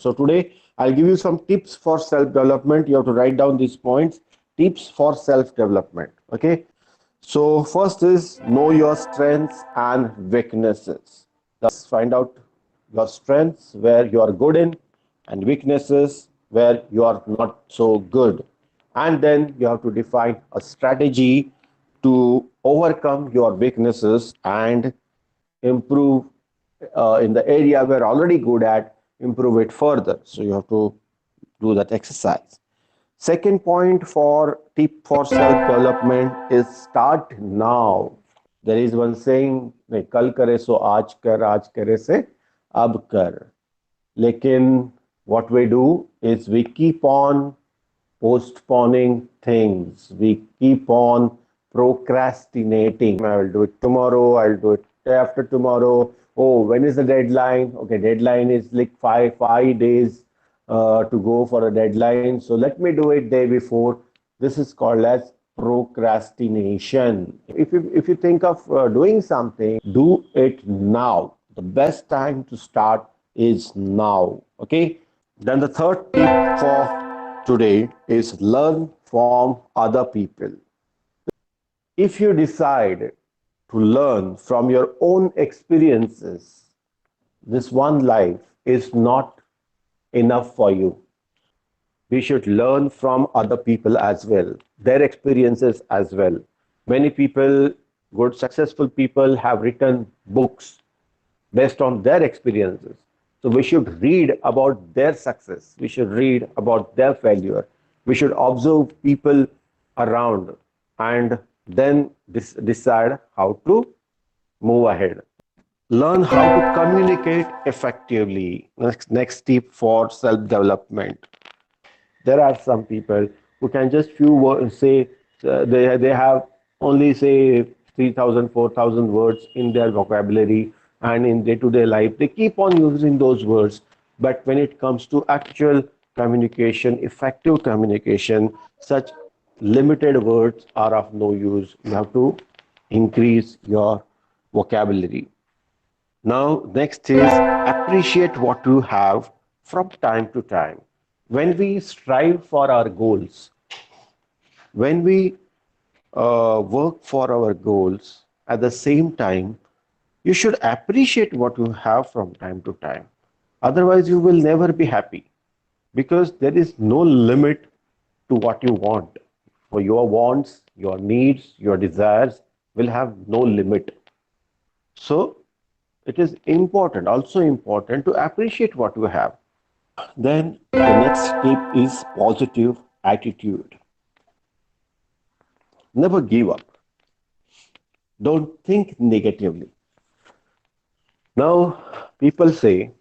So today I'll give you some tips for self development. You have to write down these points. Tips for self development. Okay. So first is know your strengths and weaknesses. Thus find out your strengths where you are good in and weaknesses where you are not so good. And then you have to define a strategy to overcome your weaknesses and improve in the area we're already good at, improve it further. So you have to do that exercise. Second point for tip for self development is start now. There is one saying, नहीं कल करे सो आज करे से अब कर. लेकिन what we do is we keep on postponing things. We keep on procrastinating. I will do it tomorrow. I'll do it day after tomorrow. Oh, when is the deadline? Okay, deadline is like five days to go for a deadline. So let me do it day before. This is called as procrastination. If you think of doing something, do it now. The best time to start is now. Okay. Then the third tip for today is learn from other people. If you decide to learn from your own experiences, this one life is not enough for you. We should learn from other people as well, their experiences as well. Many people, good successful people, have written books based on their experiences. So we should read about their success. We should read about their failure. We should observe people around and then decide how to move ahead. Learn how to communicate effectively. Next tip for self development. There are some people who can just few words say they have only say 3,000, 4,000 words in their vocabulary and in day-to-day life they keep on using those words, but when it comes to actual communication, effective communication, such limited words are of no use. You have to increase your vocabulary. Now, next is appreciate what you have from time to time. When we strive for our goals, when we work for our goals, at the same time, you should appreciate what you have from time to time. Otherwise, you will never be happy because there is no limit to what you want. For your wants, your needs, your desires will have no limit. So, it is important, also important to appreciate what you have. Then the next tip is positive attitude. Never give up. Don't think negatively. Now, people say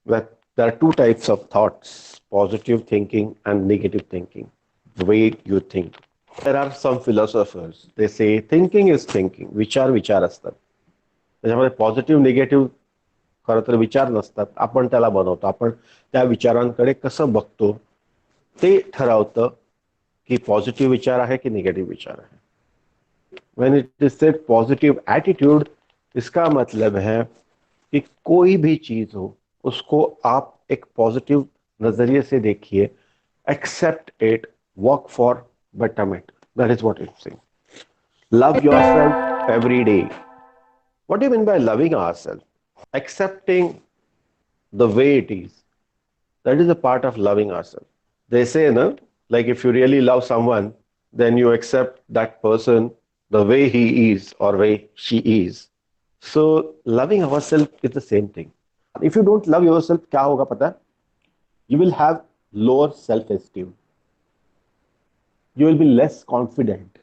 that there are two types of thoughts, positive thinking and negative thinking, the way you think. There are some philosophers, they say thinking is thinking, विचार असतात. त्याच्यामध्ये positive negative खरं तर विचार नसतात, आपण त्याला बनवतो. आपण त्या विचारांकडे कसं बघतो ते ठरवतं की पॉझिटिव्ह विचार आहे की निगेटिव्ह विचार आहे. When it is said positive attitude, इसका मतलब है कि कोई भी चीज हो उसको आप एक पॉजिटिव नजरिए से देखिए, accept it, work for betterment. That is what it's saying. Love yourself every day. What do you mean by loving ourselves? Accepting the way it is. That is a part of loving ourselves. They say, no, like if you really love someone, then you accept that person the way he is or way she is. So loving ourselves is the same thing. If you don't love yourself, क्या होगा पता है? You will have lower self-esteem. You will be less confident.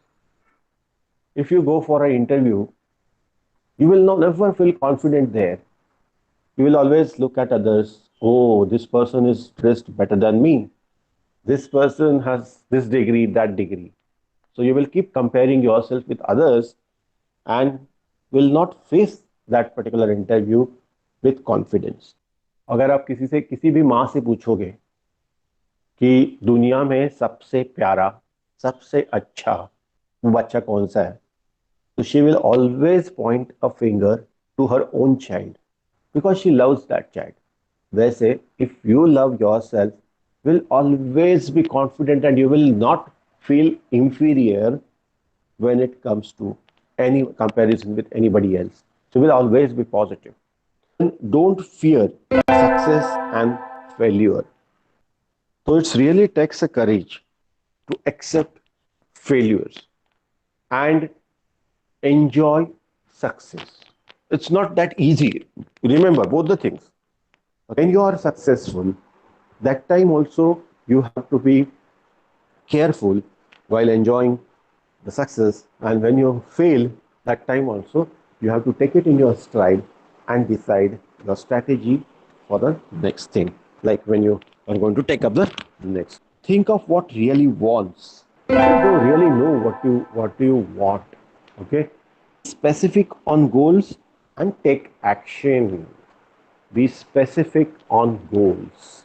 If you go for an interview, you will never feel confident there. You will always look at others. Oh, this person is dressed better than me. This person has this degree, that degree. So you will keep comparing yourself with others and will not face that particular interview with confidence. अगर आप किसी से किसी भी माँ से पूछोगे कि दुनिया में सबसे प्यारा, सबसे अच्छा बच्चा कौन सा है, तो she will always point a finger to her own child because she loves that child. वैसे if you love yourself, will always be confident and you will not feel inferior when it comes to any comparison with anybody else. So will always be positive. Don't fear success and failure. So it really takes a courage to accept failures and enjoy success. It's not that easy. Remember both the things. When you are successful, that time also you have to be careful while enjoying the success, and when you fail, that time also you have to take it in your stride and decide your strategy for the next thing, like when you are going to take up the next. Think of what really wants. You don't really know what you want. Okay, specific on goals and take action. Be specific on goals.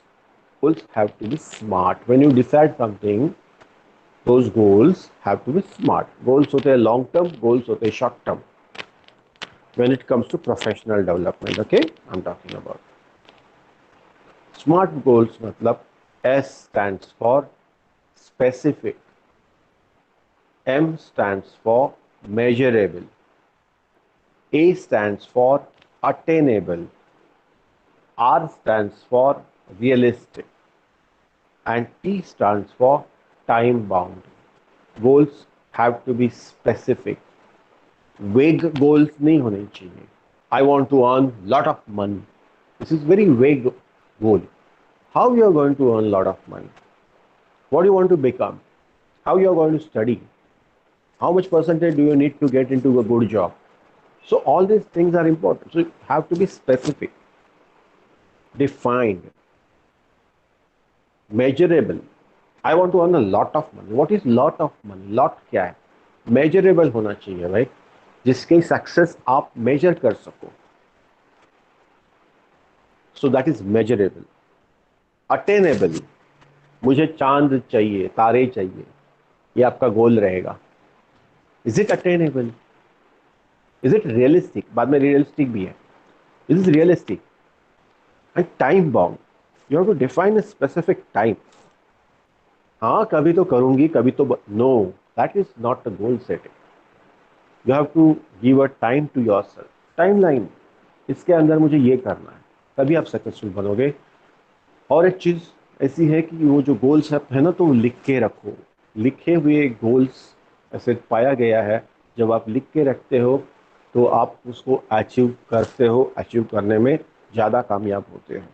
Goals have to be smart. When you decide something, those goals have to be smart. Goals होते हैं long term, goals होते हैं short term. When it comes to professional development, okay, I'm talking about smart goals. मतलब S stands for specific, M stands for measurable, A stands for attainable, R stands for realistic, and T stands for time bound. Goals have to be specific. Vague goals नहीं होने चाहिए. I want to earn lot of money. This is very vague goal. How you are going to earn lot of money? What do you want to become? How you are going to study? How much percentage do you need to get into a good job? So all these things are important. So you have to be specific, defined, measurable. I want to earn a lot of money. What is lot of money? Lot क्या है? Measurable होना चाहिए भाई, जिसकी success आप major कर सको. So that is measurable. Attainable. मुझे चांद चाहिए, तारे चाहिए, ये आपका गोल रहेगा. Is it attainable? Is it realistic? बाद में realistic भी है. Is this realistic? And time bound. You have to define a specific time. हाँ कभी तो करूंगी, कभी तो no. That is not the goal setting. You have to give a time to yourself. Timeline. इसके अंदर मुझे ये करना है, तभी आप सक्सेसफुल बनोगे. और एक चीज़ ऐसी है कि वो जो गोल्स है ना, तो लिख के रखो. लिखे हुए गोल्स ऐसे पाया गया है, जब आप लिख के रखते हो तो आप उसको अचीव करते हो, अचीव करने में ज़्यादा कामयाब होते हो.